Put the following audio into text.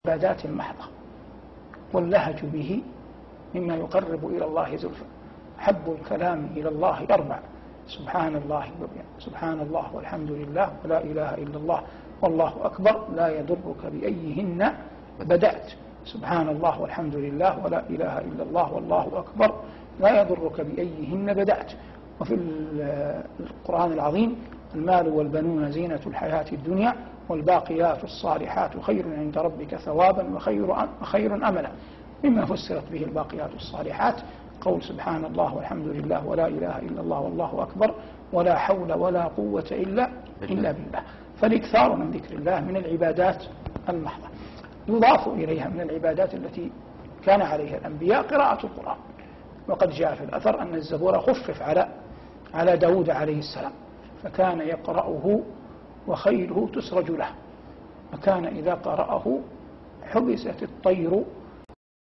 العبادات المحضة، واللهج به مما يقرب إلى الله زلفى. حب الكلام إلى الله 4: سبحان الله والحمد لله ولا إله إلا الله والله أكبر، لا يضرك بأيهن بدأت. سبحان الله والحمد لله ولا إله إلا الله والله أكبر، لا يضرك بأيهن بدأت. وفي القرآن العظيم: المال والبنون زينة الحياة الدنيا والباقيات الصالحات خير عند ربك ثوابا وخير أملا. مما فسرت به الباقيات الصالحات قول سبحان الله والحمد لله ولا إله إلا الله والله أكبر ولا حول ولا قوة إلا بالله. فالإكثار من ذكر الله من العبادات المحضة. يضاف إليها من العبادات التي كان عليها الأنبياء قراءة القرآن، وقد جاء في الأثر أن الزبور خفف على داود عليه السلام، فكان يقرأه وخيله تسرج له، وكان إذا قرأه حبست الطير